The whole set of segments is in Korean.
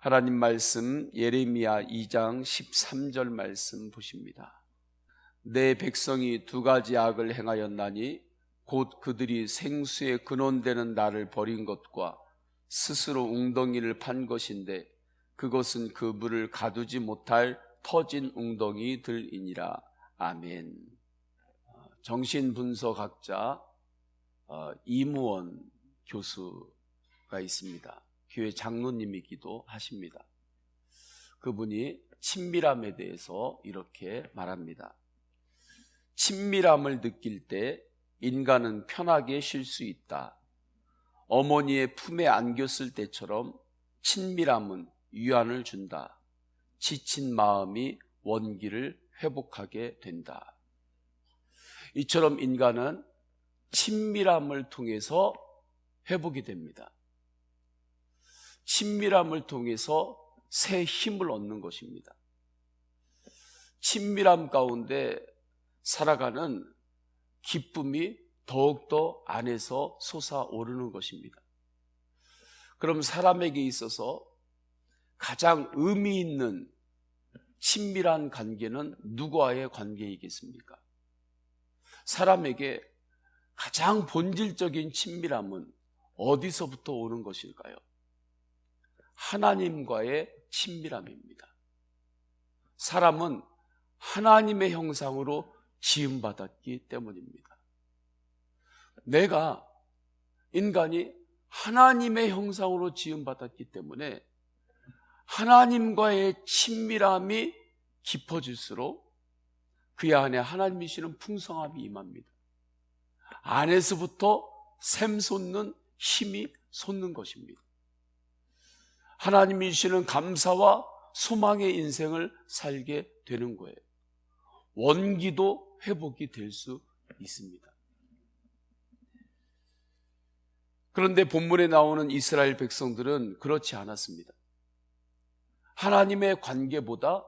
하나님 말씀 예레미야 2장 13절 말씀 보십니다. 내 백성이 두 가지 악을 행하였나니 곧 그들이 생수의 근원되는 나를 버린 것과 스스로 웅덩이를 판 것인데 그것은 그 물을 가두지 못할 터진 웅덩이들이니라. 아멘. 정신분석학자 이무원 교수가 있습니다. 교회 장로님이기도 하십니다. 그분이 친밀함에 대해서 이렇게 말합니다. 친밀함을 느낄 때 인간은 편하게 쉴 수 있다. 어머니의 품에 안겼을 때처럼 친밀함은 위안을 준다. 지친 마음이 원기를 회복하게 된다. 이처럼 인간은 친밀함을 통해서 회복이 됩니다. 친밀함을 통해서 새 힘을 얻는 것입니다. 친밀함 가운데 살아가는 기쁨이 더욱더 안에서 솟아오르는 것입니다. 그럼 사람에게 있어서 가장 의미 있는 친밀한 관계는 누구와의 관계이겠습니까? 사람에게 가장 본질적인 친밀함은 어디서부터 오는 것일까요? 하나님과의 친밀함입니다. 사람은 하나님의 형상으로 지음받았기 때문입니다. 인간이 하나님의 형상으로 지음받았기 때문에 하나님과의 친밀함이 깊어질수록 그 안에 하나님이시는 풍성함이 임합니다. 안에서부터 샘솟는 힘이 솟는 것입니다. 하나님이시는 감사와 소망의 인생을 살게 되는 거예요. 원기도 회복이 될 수 있습니다. 그런데 본문에 나오는 이스라엘 백성들은 그렇지 않았습니다. 하나님의 관계보다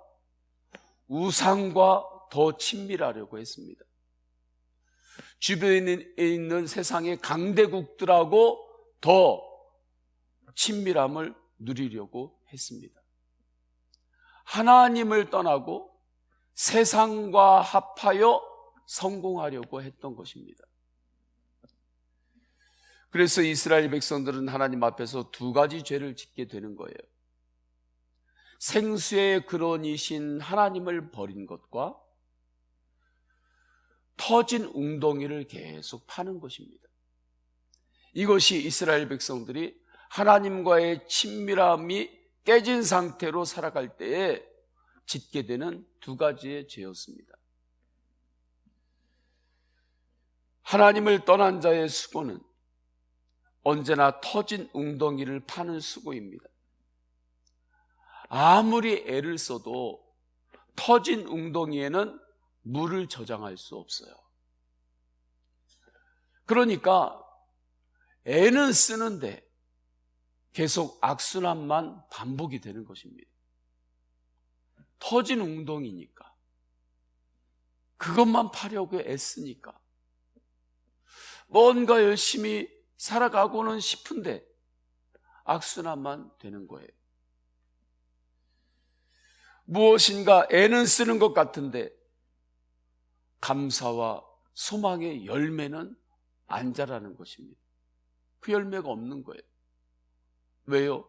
우상과 더 친밀하려고 했습니다. 주변에 있는 세상의 강대국들하고 더 친밀함을 누리려고 했습니다. 하나님을 떠나고 세상과 합하여 성공하려고 했던 것입니다. 그래서 이스라엘 백성들은 하나님 앞에서 두 가지 죄를 짓게 되는 거예요. 생수의 근원이신 하나님을 버린 것과 터진 웅덩이를 계속 파는 것입니다. 이것이 이스라엘 백성들이 하나님과의 친밀함이 깨진 상태로 살아갈 때에 짓게 되는 두 가지의 죄였습니다. 하나님을 떠난 자의 수고는 언제나 터진 웅덩이를 파는 수고입니다. 아무리 애를 써도 터진 웅덩이에는 물을 저장할 수 없어요. 그러니까 애는 쓰는데 계속 악순환만 반복이 되는 것입니다. 터진 웅덩이니까, 그것만 파려고 애쓰니까 뭔가 열심히 살아가고는 싶은데 악순환만 되는 거예요. 무엇인가 애는 쓰는 것 같은데 감사와 소망의 열매는 안 자라는 것입니다. 그 열매가 없는 거예요. 왜요?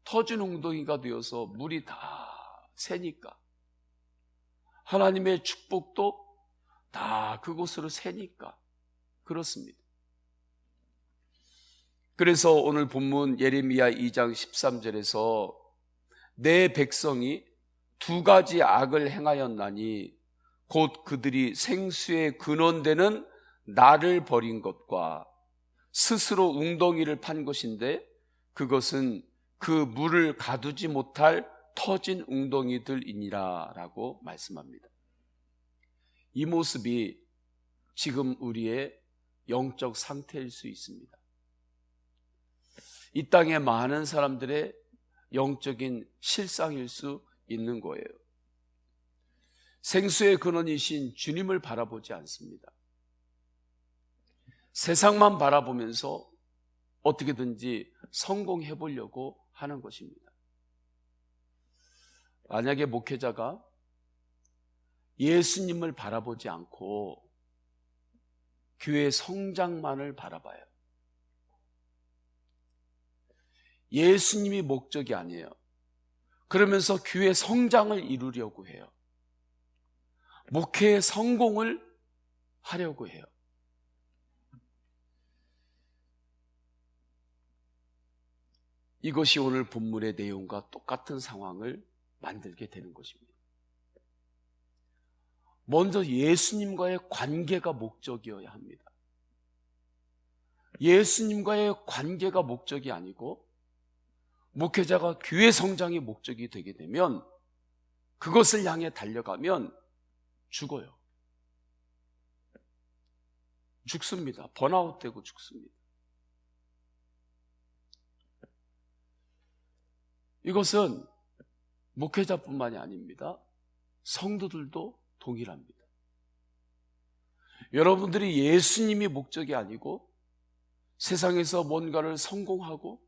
터진 웅덩이가 되어서 물이 다 새니까, 하나님의 축복도 다 그곳으로 새니까 그렇습니다. 그래서 오늘 본문 예레미야 2장 13절에서 내 백성이 두 가지 악을 행하였나니 곧 그들이 생수의 근원되는 나를 버린 것과 스스로 웅덩이를 판 것인데 그것은 그 물을 가두지 못할 터진 웅덩이들이니라 라고 말씀합니다. 이 모습이 지금 우리의 영적 상태일 수 있습니다. 이 땅의 많은 사람들의 영적인 실상일 수 있는 거예요. 생수의 근원이신 주님을 바라보지 않습니다. 세상만 바라보면서 어떻게든지 성공해 보려고 하는 것입니다. 만약에 목회자가 예수님을 바라보지 않고 교회 성장만을 바라봐요. 예수님이 목적이 아니에요. 그러면서 교회 성장을 이루려고 해요. 목회의 성공을 하려고 해요. 이것이 오늘 본문의 내용과 똑같은 상황을 만들게 되는 것입니다. 먼저 예수님과의 관계가 목적이어야 합니다. 예수님과의 관계가 목적이 아니고 목회자가 교회 성장이 목적이 되게 되면, 그것을 향해 달려가면 죽어요. 죽습니다. 번아웃되고 죽습니다. 이것은 목회자뿐만이 아닙니다. 성도들도 동일합니다. 여러분들이 예수님이 목적이 아니고 세상에서 뭔가를 성공하고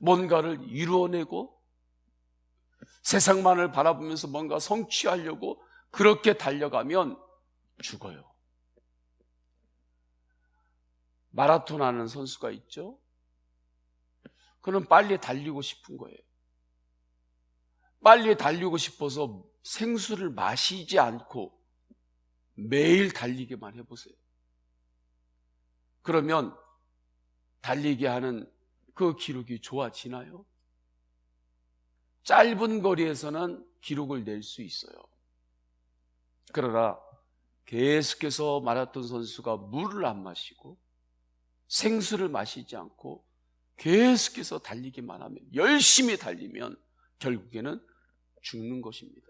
뭔가를 이루어내고 세상만을 바라보면서 뭔가 성취하려고 그렇게 달려가면 죽어요. 마라톤 하는 선수가 있죠. 그는 빨리 달리고 싶은 거예요. 빨리 달리고 싶어서 생수를 마시지 않고 매일 달리기만 해보세요. 그러면 달리게 하는 그 기록이 좋아지나요? 짧은 거리에서는 기록을 낼 수 있어요. 그러나 계속해서 마라톤 선수가 물을 안 마시고 생수를 마시지 않고 계속해서 달리기만 하면, 열심히 달리면 결국에는 죽는 것입니다.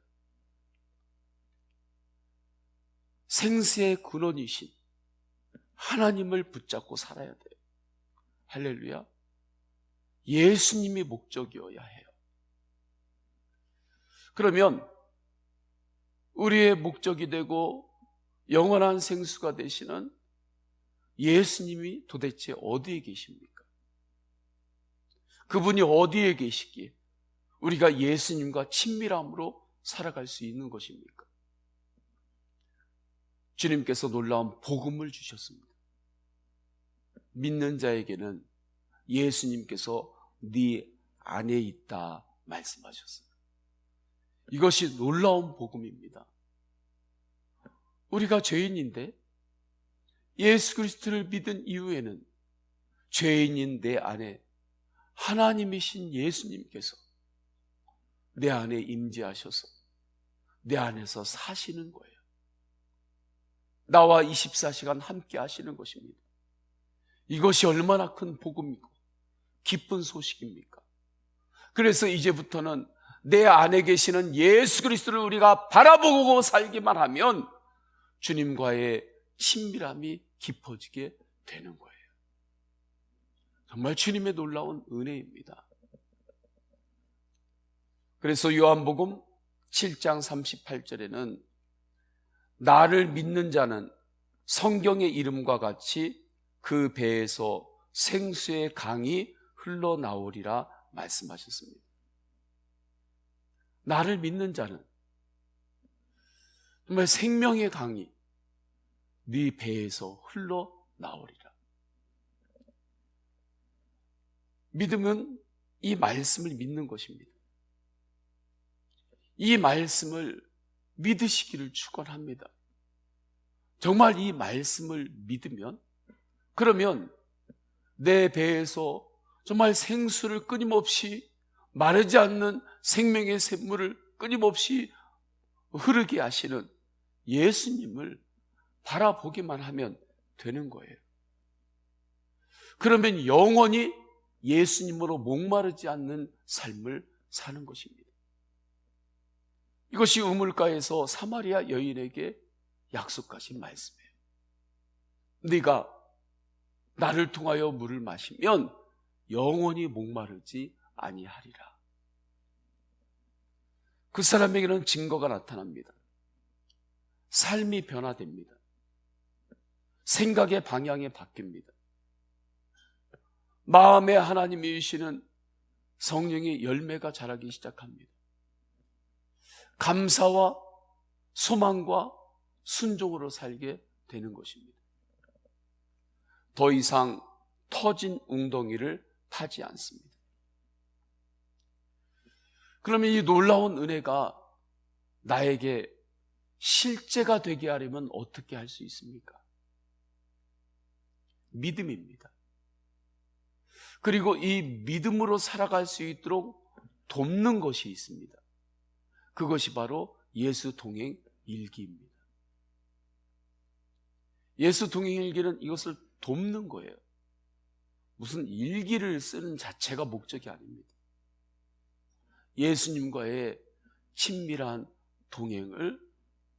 생수의 근원이신 하나님을 붙잡고 살아야 돼요. 할렐루야. 예수님이 목적이어야 해요. 그러면 우리의 목적이 되고 영원한 생수가 되시는 예수님이 도대체 어디에 계십니까? 그분이 어디에 계시기에 우리가 예수님과 친밀함으로 살아갈 수 있는 것입니까? 주님께서 놀라운 복음을 주셨습니다. 믿는 자에게는 예수님께서 네 안에 있다 말씀하셨어요. 이것이 놀라운 복음입니다. 우리가 죄인인데 예수 그리스도를 믿은 이후에는 죄인인 내 안에 하나님이신 예수님께서 내 안에 임재하셔서 내 안에서 사시는 거예요. 나와 24시간 함께 하시는 것입니다. 이것이 얼마나 큰 복음이고 기쁜 소식입니까? 그래서 이제부터는 내 안에 계시는 예수 그리스도를 우리가 바라보고 살기만 하면 주님과의 친밀함이 깊어지게 되는 거예요. 정말 주님의 놀라운 은혜입니다. 그래서 요한복음 7장 38절에는 나를 믿는 자는 성경의 이름과 같이 그 배에서 생수의 강이 흘러나오리라 말씀하셨습니다. 나를 믿는 자는 정말 생명의 강이 네 배에서 흘러나오리라. 믿음은 이 말씀을 믿는 것입니다. 이 말씀을 믿으시기를 축원합니다. 정말 이 말씀을 믿으면, 그러면 내 배에서 정말 생수를 끊임없이, 마르지 않는 생명의 샘물을 끊임없이 흐르게 하시는 예수님을 바라보기만 하면 되는 거예요. 그러면 영원히 예수님으로 목마르지 않는 삶을 사는 것입니다. 이것이 우물가에서 사마리아 여인에게 약속하신 말씀이에요. 네가 나를 통하여 물을 마시면 영원히 목마르지 아니하리라. 그 사람에게는 증거가 나타납니다. 삶이 변화됩니다. 생각의 방향이 바뀝니다. 마음에 하나님이 주시는 성령의 열매가 자라기 시작합니다. 감사와 소망과 순종으로 살게 되는 것입니다. 더 이상 터진 웅덩이를 타지 않습니다. 그러면 이 놀라운 은혜가 나에게 실제가 되게 하려면 어떻게 할 수 있습니까? 믿음입니다. 그리고 이 믿음으로 살아갈 수 있도록 돕는 것이 있습니다. 그것이 바로 예수 동행 일기입니다. 예수 동행 일기는 이것을 돕는 거예요. 무슨 일기를 쓰는 자체가 목적이 아닙니다. 예수님과의 친밀한 동행을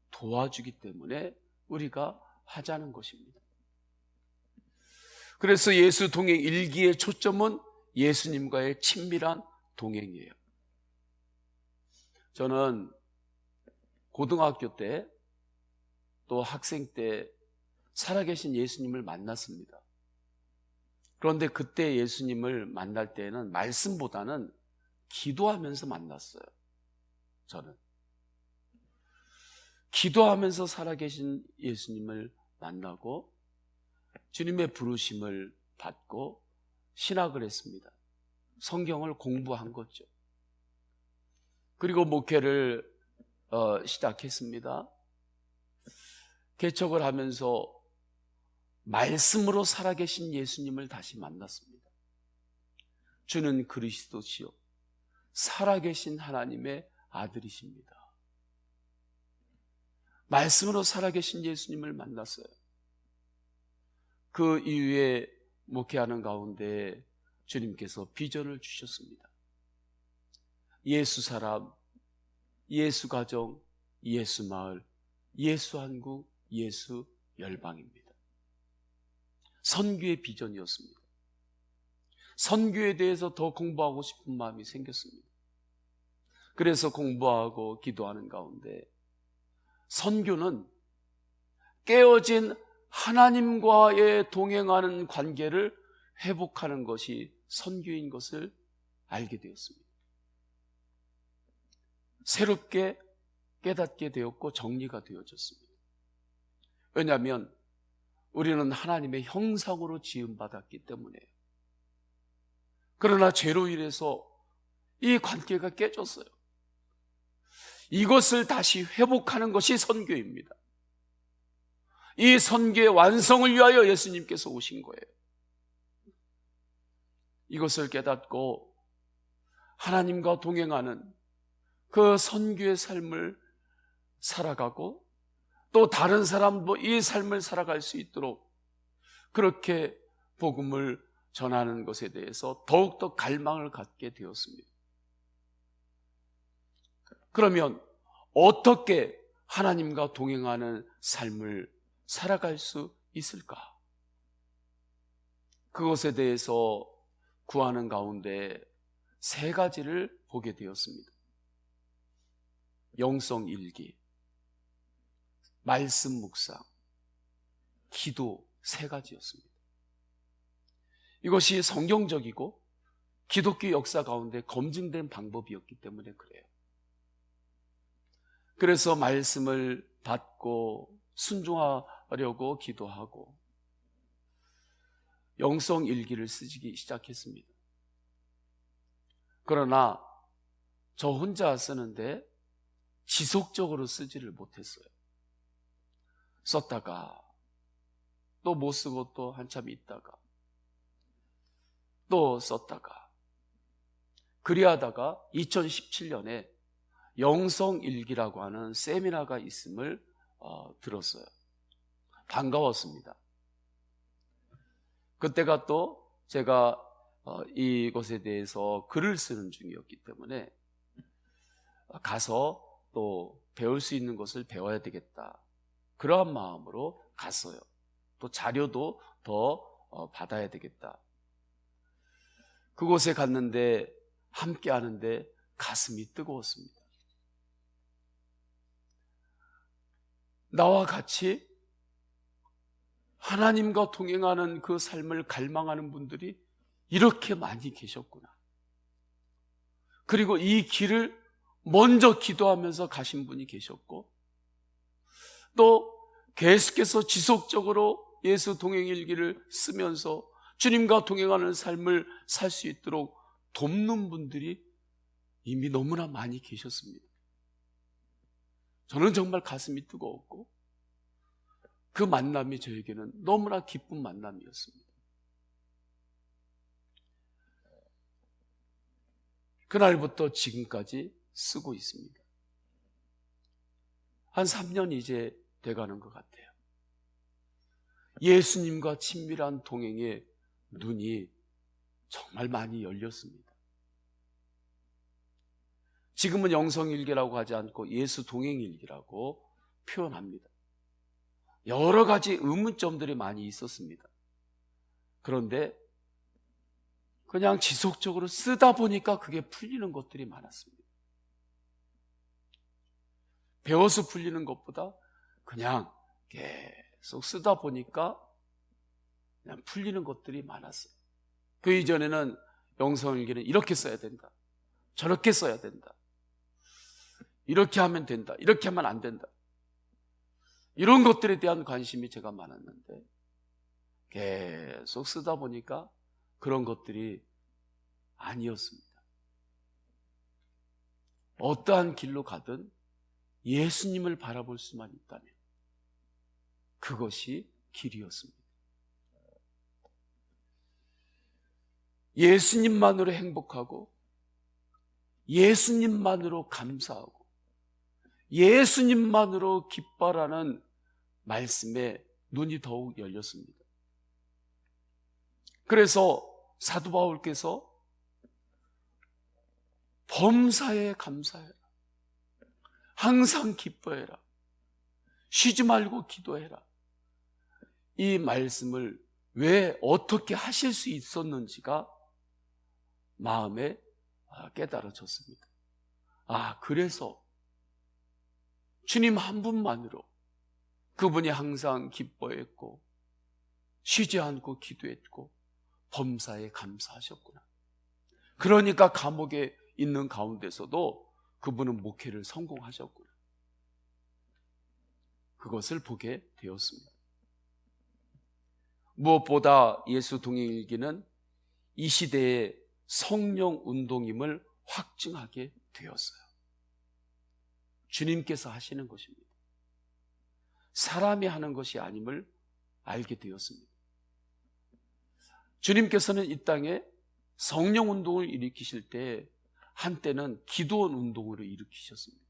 도와주기 때문에 우리가 하자는 것입니다. 그래서 예수 동행 일기의 초점은 예수님과의 친밀한 동행이에요. 저는 고등학교 때 또 학생 때 살아계신 예수님을 만났습니다. 그런데 그때 예수님을 만날 때는 말씀보다는 기도하면서 만났어요. 저는 기도하면서 살아계신 예수님을 만나고 주님의 부르심을 받고 신학을 했습니다. 성경을 공부한 거죠. 그리고 목회를 시작했습니다. 개척을 하면서 말씀으로 살아계신 예수님을 다시 만났습니다. 주는 그리스도시요 살아계신 하나님의 아들이십니다. 말씀으로 살아계신 예수님을 만났어요. 그 이후에 목회하는 가운데 주님께서 비전을 주셨습니다. 예수 사람, 예수 가정, 예수 마을, 예수 한국, 예수 열방입니다. 선교의 비전이었습니다. 선교에 대해서 더 공부하고 싶은 마음이 생겼습니다. 그래서 공부하고 기도하는 가운데 선교는 깨어진 하나님과의 동행하는 관계를 회복하는 것이 선교인 것을 알게 되었습니다. 새롭게 깨닫게 되었고 정리가 되어졌습니다. 왜냐하면 우리는 하나님의 형상으로 지음받았기 때문에요. 그러나 죄로 인해서 이 관계가 깨졌어요. 이것을 다시 회복하는 것이 선교입니다. 이 선교의 완성을 위하여 예수님께서 오신 거예요. 이것을 깨닫고 하나님과 동행하는 그 선교의 삶을 살아가고 또 다른 사람도 이 삶을 살아갈 수 있도록 그렇게 복음을 전하는 것에 대해서 더욱더 갈망을 갖게 되었습니다. 그러면 어떻게 하나님과 동행하는 삶을 살아갈 수 있을까? 그것에 대해서 구하는 가운데 세 가지를 보게 되었습니다. 영성 일기, 말씀 묵상, 기도 세 가지였습니다. 이것이 성경적이고 기독교 역사 가운데 검증된 방법이었기 때문에 그래요. 그래서 말씀을 받고 순종하려고 기도하고 영성 일기를 쓰기 시작했습니다. 그러나 저 혼자 쓰는데 지속적으로 쓰지를 못했어요. 썼다가 또 못 쓰고 또 한참 있다가 또 썼다가 그리하다가 2017년에 영성일기라고 하는 세미나가 있음을 들었어요. 반가웠습니다. 그때가 또 제가 이것에 대해서 글을 쓰는 중이었기 때문에 가서 또 배울 수 있는 것을 배워야 되겠다. 그러한 마음으로 갔어요. 또 자료도 더 받아야 되겠다. 그곳에 갔는데 함께 하는데 가슴이 뜨거웠습니다. 나와 같이 하나님과 동행하는 그 삶을 갈망하는 분들이 이렇게 많이 계셨구나. 그리고 이 길을 먼저 기도하면서 가신 분이 계셨고, 또 계속해서 지속적으로 예수 동행일기를 쓰면서 주님과 동행하는 삶을 살 수 있도록 돕는 분들이 이미 너무나 많이 계셨습니다. 저는 정말 가슴이 뜨거웠고 그 만남이 저에게는 너무나 기쁜 만남이었습니다. 그날부터 지금까지 쓰고 있습니다. 한 3년 이제 돼가는 것 같아요. 예수님과 친밀한 동행에 눈이 정말 많이 열렸습니다. 지금은 영성일기라고 하지 않고 예수 동행일기라고 표현합니다. 여러 가지 의문점들이 많이 있었습니다. 그런데 그냥 지속적으로 쓰다 보니까 그게 풀리는 것들이 많았습니다. 배워서 풀리는 것보다 그냥 계속 쓰다 보니까 그냥 풀리는 것들이 많았어요. 그 이전에는 영성일기는 이렇게 써야 된다, 저렇게 써야 된다, 이렇게 하면 된다, 이렇게 하면 안 된다, 이런 것들에 대한 관심이 제가 많았는데 계속 쓰다 보니까 그런 것들이 아니었습니다. 어떠한 길로 가든 예수님을 바라볼 수만 있다면 그것이 길이었습니다. 예수님만으로 행복하고 예수님만으로 감사하고 예수님만으로 기뻐라는 말씀에 눈이 더욱 열렸습니다. 그래서 사도 바울께서 범사에 감사해라, 항상 기뻐해라, 쉬지 말고 기도해라, 이 말씀을 왜 어떻게 하실 수 있었는지가 마음에 깨달아졌습니다. 그래서 주님 한 분만으로 그분이 항상 기뻐했고 쉬지 않고 기도했고 범사에 감사하셨구나. 그러니까 감옥에 있는 가운데서도 그분은 목회를 성공하셨구나. 그것을 보게 되었습니다. 무엇보다 예수 동행일기는 이 시대의 성령 운동임을 확증하게 되었어요. 주님께서 하시는 것입니다. 사람이 하는 것이 아님을 알게 되었습니다. 주님께서는 이 땅에 성령 운동을 일으키실 때 한때는 기도원 운동으로 일으키셨습니다.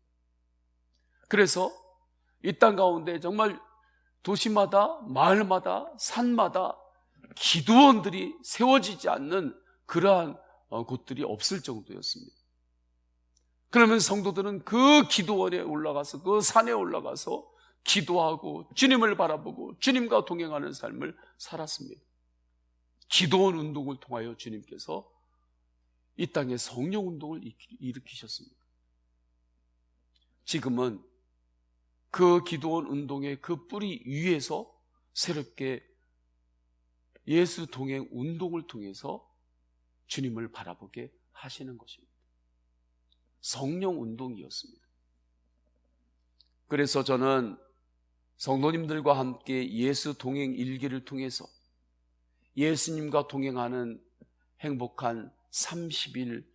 그래서 이 땅 가운데 정말 도시마다 마을마다 산마다 기도원들이 세워지지 않는 그러한 곳들이 없을 정도였습니다. 그러면 성도들은 그 기도원에 올라가서 그 산에 올라가서 기도하고 주님을 바라보고 주님과 동행하는 삶을 살았습니다. 기도원 운동을 통하여 주님께서 이 땅에 성령 운동을 일으키셨습니다. 지금은 그 기도원 운동의 그 뿌리 위에서 새롭게 예수 동행 운동을 통해서 주님을 바라보게 하시는 것입니다. 성령 운동이었습니다. 그래서 저는 성도님들과 함께 예수 동행 일기를 통해서 예수님과 동행하는 행복한 30일을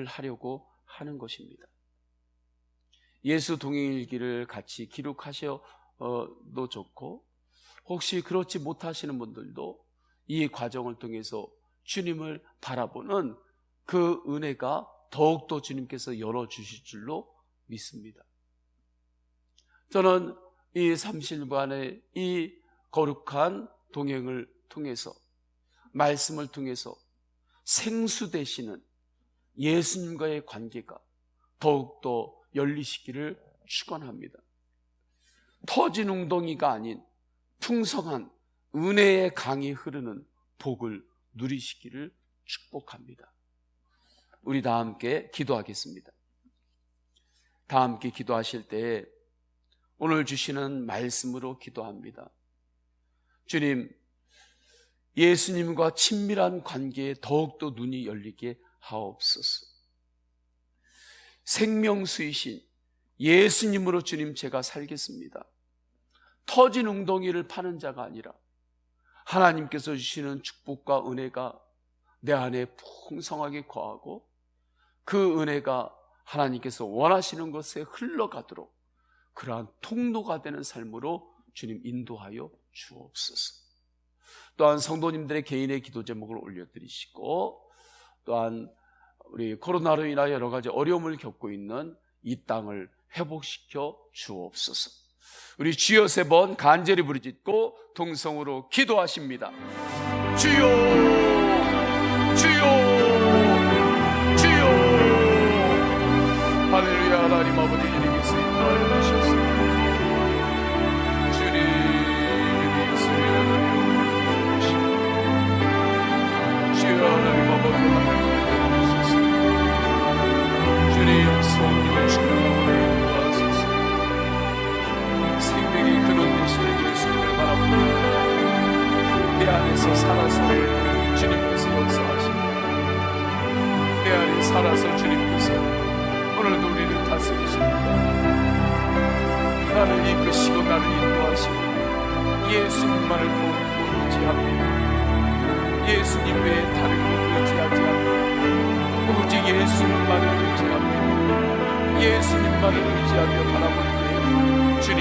하려고 하는 것입니다. 예수 동행일기를 같이 기록하셔도 좋고, 혹시 그렇지 못하시는 분들도 이 과정을 통해서 주님을 바라보는 그 은혜가 더욱더 주님께서 열어주실 줄로 믿습니다. 저는 이 30일간의 이 거룩한 동행을 통해서, 말씀을 통해서 생수되시는 예수님과의 관계가 더욱더 열리시기를 축원합니다. 터진 웅덩이가 아닌 풍성한 은혜의 강이 흐르는 복을 누리시기를 축복합니다. 우리 다 함께 기도하겠습니다. 다 함께 기도하실 때 오늘 주시는 말씀으로 기도합니다. 주님, 예수님과 친밀한 관계에 더욱더 눈이 열리게 하옵소서. 생명수이신 예수님으로 주님 제가 살겠습니다. 터진 웅덩이를 파는 자가 아니라 하나님께서 주시는 축복과 은혜가 내 안에 풍성하게 거하고 그 은혜가 하나님께서 원하시는 것에 흘러가도록 그러한 통로가 되는 삶으로 주님 인도하여 주옵소서. 또한 성도님들의 개인의 기도 제목을 올려드리시고, 또한 우리 코로나로 인하여 여러 가지 어려움을 겪고 있는 이 땅을 회복시켜 주옵소서. 우리 주여 세 번 간절히 부르짖고 동성으로 기도하십니다. 주여, 주여, 주여. 할렐루야. 하나님 아버지 이름께서 인도하여 주셨습니다. 주님 예수의 주여 하나님 아버지 하나님 주소서. 주님 성령을 충만하게 하소서. 생명의 근원 되시는 예수님을 바라보고 내 안에서 살아서 주님께서 역사하시고 내 안에 살아서 주님께서 오늘도 우리를 다스리십니다. 나를 이끄시고 나를 인도하시고 예수님만을 더욱 의지합니다. 예수님 외에 다른 것 의지하지 않고 오직 예수님만을 의지합니다. 예수님만을 의지하며 바라볼 때 주님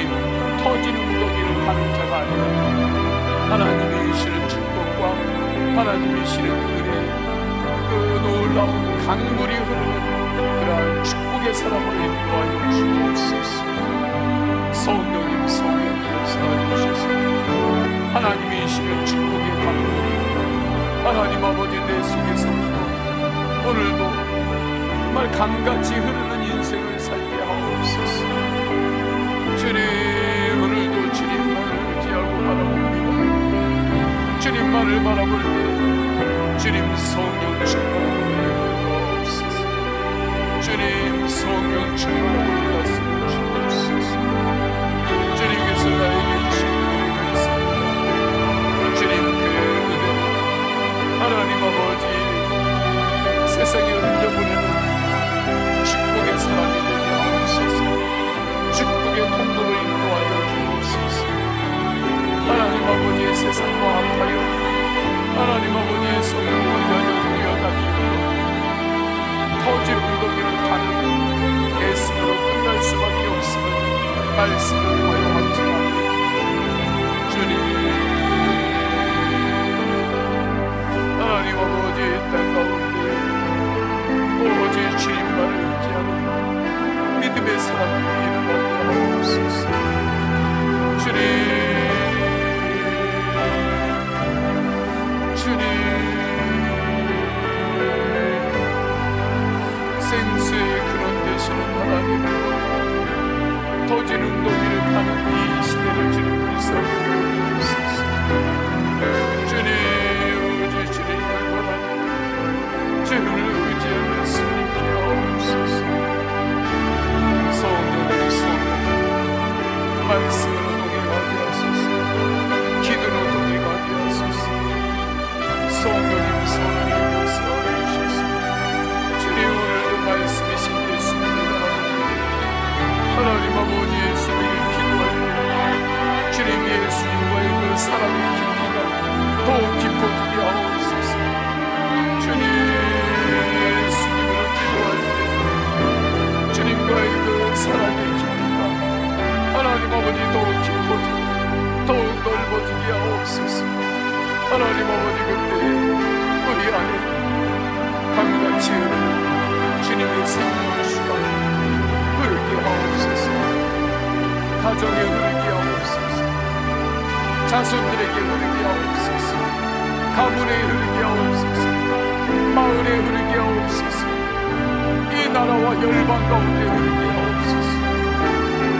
터진 웅덩이를 가는 자가 아니라 하나님의 주시는 축복과 하나님의 주시는 은혜, 그 놀라운 강물이 흐르는 그러한 축복의 사람으로 인도하여 주옵소서. 성령님 역사하여 주셔서 하나님의 주시는 축복의 강물이 하나님 아버지 내 속에서부터 오늘도 정말 강같이 흐르는 인생을 살게 하옵소서. 주님 오늘도 주님만을 의지하고 바라봅니다. 주님만을 바라볼 때 주님 성령 충만하게 하옵소서. 주님 성령 충만하게 하옵소서. 주님께서 나에게 주신 은혜가 있습니다. 주님 그 은혜로 하나님 아버지 세상에 흘려보내는 축복의 사람이 되게 하옵소서. 축복의 통로로 인도하여 주옵소서. 하나님 아버지의 세상과 합하여 하나님 아버지의 성령을 위하여 뛰어다니고 터질 웅덩이를 가는 애씀으로 끝날 수밖에 없음을 말씀을 통하여 확증합니다. 주님 하나님 아버지 땅 가운데 오직 주님만을 의지하는 믿음의 사람들이 일어나게 하옵소서. 주님 생수의 근원 되시는 하나님을 터진 웅덩이를 가는 이 시대를 주님 불쌍히 여기옵소서. 주님 오직 주님을 바라니 주님을 의지하며 숨기게 하옵소서. 성령님 말씀으로 동행하게 하소서. 기도로 동행하게 하소서. 성령님 역사하여 주셔서 주님 오늘도 말씀이신 예수님을 바라봅니다. 하나님 아버지 예수님을 기도할 때 주님 예수님과의 그 사랑의 깊이가 더욱 깊어지게 하옵소서. 주님 예수님을 기도할 때 주님과의 그 사랑의 깊이가 하나님 아버지 더욱 깊어지고 더욱 넓어지게 하옵소서. 하나님 아버지 그때 우리 안에 강같이 흐르는 주님의 생명수가 흐르게 하옵소서. 가정에 흐르게 하옵소서. 자손들에게 흐르게 하옵소서. 가문에 흐르게 하옵소서. 마을에 흐르게 하옵소서. 이 나라와 열방 가운데 흐르게 하옵소서.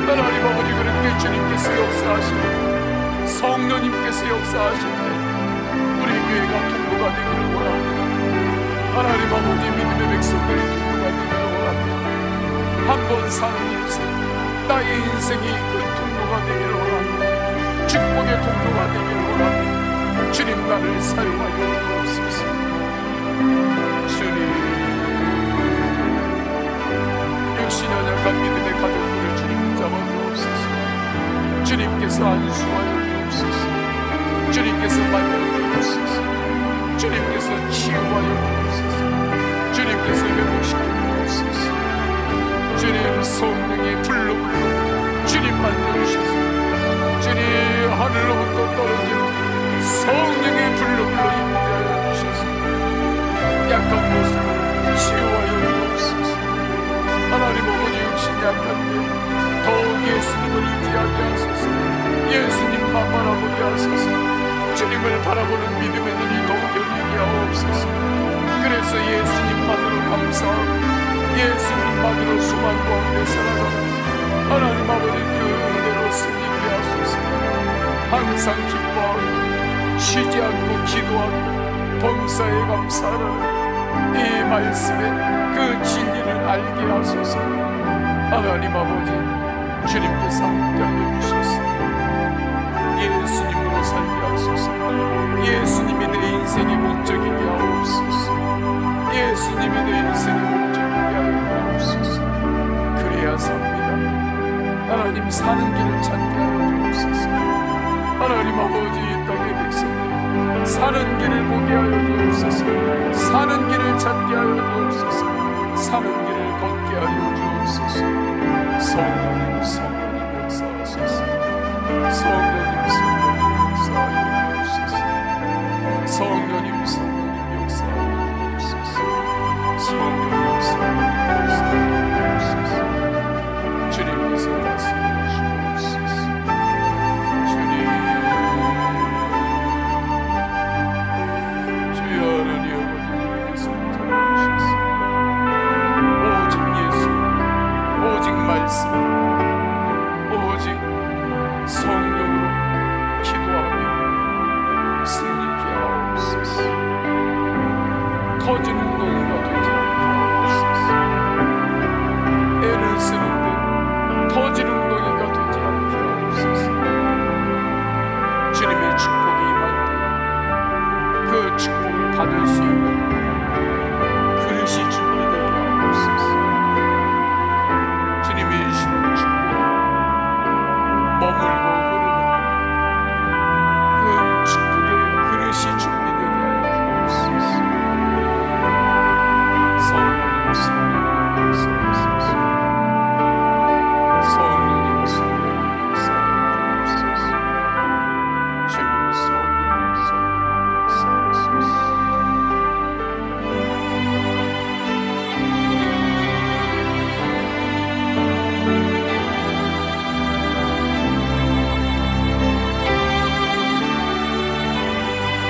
하나님 아버지 그렇게 주님께서 역사하시고 성령님께서 역사하시고 우리 교회가 통로가 되기를 원합니다. 하나님 아버지 믿음의 백성들이 통로가 되기를 원합니다. 한 번 사는 인생, 나의 인생이 그 통로가 되기를 원합니다. 축복의 통로가 되기를 원합니다. 주님 나를 사용하여 주옵소서. 주님 약한 믿음의 가족들을 주님 잡아주옵소서. 주님께서 안수하여 주옵소서. 주님께서 만나 주옵소서. 주님께서 치유하여 주옵소서. 주님께서 회복시켜 주옵소서. 주님 성령이 불러 주님 만나주셔서 주님 하늘로부터 떨어지는 성령의 불로 임재하여 주셔서 약한 모습을 치유하여 주옵소서. 하나님 아버지 육신 약한데 더욱 예수님을 의지하게 하소서. 예수님만 바라보게 하소서. 주님을 바라보는 믿음의 눈이 더욱 열리게 하옵소서. 그래서 예수님만으로 감사하고 예수님만으로 소망 가운데 살아가는 하나님 아버지 그대로 승리케 하소서. 항상 기뻐하고 쉬지 않고 기도하고 범사에 감사하는 이 말씀의 그 진리를 알게 하소서. 하나님 아버지 주님께서 함께하여 주셔서 예수님으로 살게 하소서. 예수님이 내 인생의 목적이게 하옵소서. 예수님이 내 인생의 목적이게 하옵소서. 그래야 삽니다. 하나님 사는 길을 찾게 하여 주옵소서. 하나님 아버지 이 땅의 백성들 사는 길을 보게 하여 주옵소서. 사는 길을 찾게 하여 주옵소서. 사는 길을 걷게 하여 주옵소서. 성령님 성령님 역사하소서. 성령님 성령님 역사하여 주옵소서. 성령님 성령님 역사하여 주옵소서. 성령님 성령님 역사하여 주옵소서. 주님께서 다스려 주옵소서. 주님 주여 하나님 아버지 주님께서 잡아주셔서 오직 예수 오직 말씀